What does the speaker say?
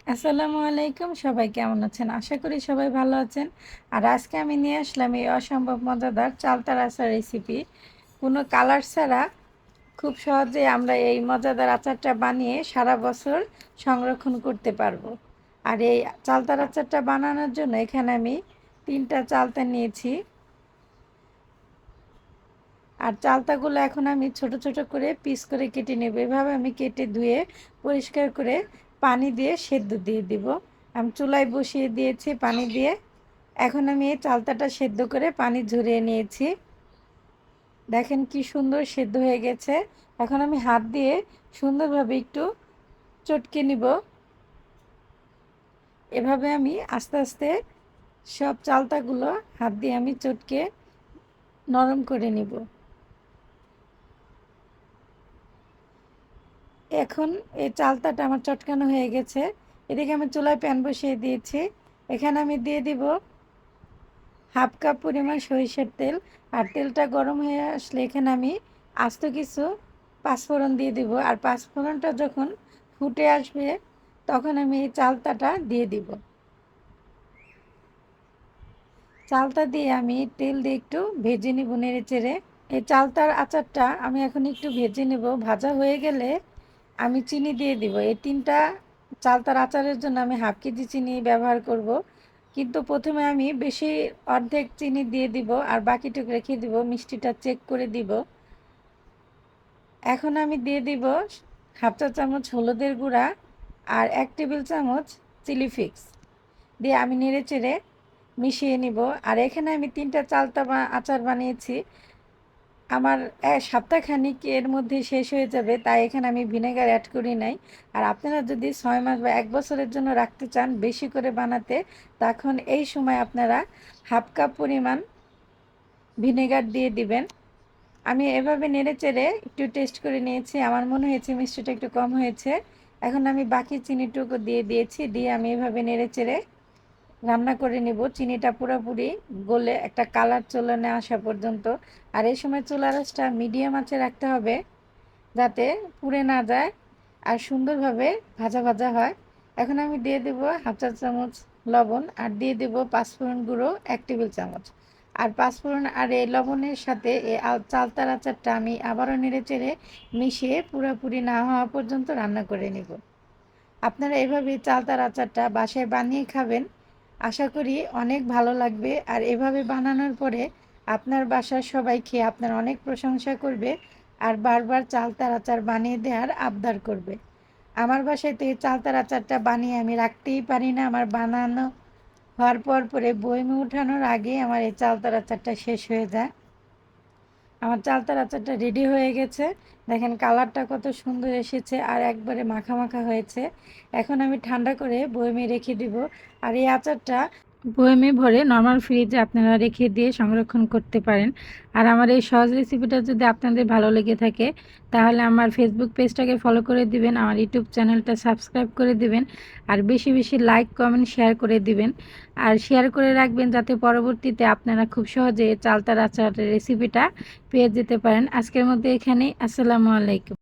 আসসালামু আলাইকুম, সবাই কেমন আছেন? আশা করি সবাই ভালো আছেন। আর আজকে আমি নিয়ে আসলাম এই অসম্ভব মজাদার চালতার আচার রেসিপি। কোনো কালার ছাড়া খুব সহজে আমরা এই মজাদার আচারটা বানিয়ে সারা বছর সংরক্ষণ করতে পারবো। আর এই চালতার আচারটা বানানোর জন্য এখানে আমি 3টা চালতা নিয়েছি। আর চালতাগুলো এখন আমি ছোট ছোট করে পিস করে কেটে নেব। এভাবে আমি কেটে ধুয়ে পরিষ্কার করে পানি দিয়ে সেদ্ধ দিয়ে দিব। আমি চুলায় বসিয়ে দিয়েছি পানি দিয়ে। এখন আমি এই চালতাটা সেদ্ধ করে পানি ঝরিয়ে নিয়েছি। দেখেন কি সুন্দর সেদ্ধ হয়ে গেছে। এখন আমি হাত দিয়ে সুন্দরভাবে একটু চটকে নিব। এভাবে আমি আস্তে আস্তে সব চালতাগুলো হাত দিয়ে আমি চটকে নরম করে নিব। এখন এই চালতাটা আমার চটকানো হয়ে গেছে। এদিকে আমি চুলায় প্যান বসিয়ে দিয়েছি। এখানে আমি দিয়ে দিব হাফ কাপ পরিমাণ সরিষার তেল। আর তেলটা গরম হয়ে আসলে এখানে আমি আস্ত কিছু পাঁচফোড়ন দিয়ে দিব। আর পাঁচফোড়নটা যখন ফুটে আসবে তখন আমি এই চালতাটা দিয়ে দিব। চালতা দিয়ে আমি তেল দিয়ে একটু ভেজে নিব নেড়ে চেড়ে। এই চালতার আচারটা আমি এখন একটু ভেজে নেব। ভাজা হয়ে গেলে আমি চিনি দিয়ে দিব। এই 3টা চালতার আচারের জন্য আমি হাফ কেজি চিনি ব্যবহার করব। কিন্তু প্রথমে আমি বেশি অর্ধেক চিনি দিয়ে দিব আর বাকিটুকু রেখে দিব, মিষ্টিটা চেক করে দিব। এখন আমি দিয়ে দিব হাফ চা চামচ হলুদের গুঁড়া আর 1 টেবিল চামচ চিলি ফ্লেক্স দিয়ে আমি নেড়ে চেড়ে মিশিয়ে নিব। আর এখানে আমি 3টা চালতা আচার বানিয়েছি। আমার সপ্তাহখানিক এর মধ্যে শেষ হয়ে যাবে, তাই এখানে আমি ভিনেগার অ্যাড করি নাই। আর আপনারা যদি 6 মাস বা 1 বছরের জন্য রাখতে চান বেশি করে বানাতে, তখন এই সময় আপনারা হাফ কাপ পরিমাণ ভিনেগার দিয়ে দিবেন। আমি এভাবে নেড়ে চেড়ে একটু টেস্ট করে নিয়েছি। আমার মনে হয়েছে মিষ্টিটা একটু কম হয়েছে। এখন আমি বাকি চিনিটুকু দিয়ে দিয়েছি। দিয়ে আমি এভাবে নেড়ে চেড়ে রান্না করে নিব। চিনিটা পুরোপুরি গলে একটা কালার চলে আসা পর্যন্ত। আর এই সময় চুলার আঁচটা মিডিয়াম আঁচে রাখতে হবে যাতে পুড়ে না যায় আর সুন্দরভাবে ভাজা ভাজা হয়। এখন আমি দিয়ে দেব হাফ চা চামচ লবণ আর দিয়ে দেব পাঁচফোড়ন গুঁড়ো 1 টেবিল চামচ। আর পাঁচফোড়ন আর এই লবণের সাথে এই চালতার আচারটা আমি আবারও নেড়ে চেড়ে মিশিয়ে পুরোপুরি না হওয়া পর্যন্ত রান্না করে নেব। আপনারা এভাবে চালতার আচারটা বাসায় বানিয়ে খাবেন, আশা করি অনেক ভালো লাগবে। আর এভাবে বানানোর পরে আপনার বাসার সবাই খেয়ে আপনার অনেক প্রশংসা করবে আর বারবার চালতার আচার বানিয়ে দেওয়ার আবদার করবে। আমার বাসায় তো এই চালতার আচারটা বানিয়ে আমি রাখতেই পারি না। আমার বানানো হওয়ার পরে বয়মে ওঠানোর আগে আমার এই চালতার আচারটা শেষ হয়ে যায়। আমার চালতার আচারটা রেডি হয়ে গেছে। দেখেন কালারটা কত সুন্দর এসেছে আর একবারে মাখা মাখা হয়েছে। এখন আমি ঠান্ডা করে বয়মে রেখে দিব। আর এই আচারটা বয়মে ভরে নর্মাল ফ্রিজে আপনারা রেখে দিয়ে সংরক্ষণ করতে পারেন। আর আমার এই সহজ রেসিপিটা যদি আপনাদের ভালো লেগে থাকে তাহলে আমার ফেসবুক পেজটাকে ফলো করে দিবেন, আমার ইউটিউব চ্যানেলটা সাবস্ক্রাইব করে দিবেন। আর বেশি বেশি লাইক কমেন্ট শেয়ার করে দিবেন। আর শেয়ার করে রাখবেন যাতে পরবর্তীতে আপনারা খুব সহজে চালতার আচারের রেসিপিটা পেয়ে যেতে পারেন। আজকের মধ্যে এখানেই। আসসালামু আলাইকুম।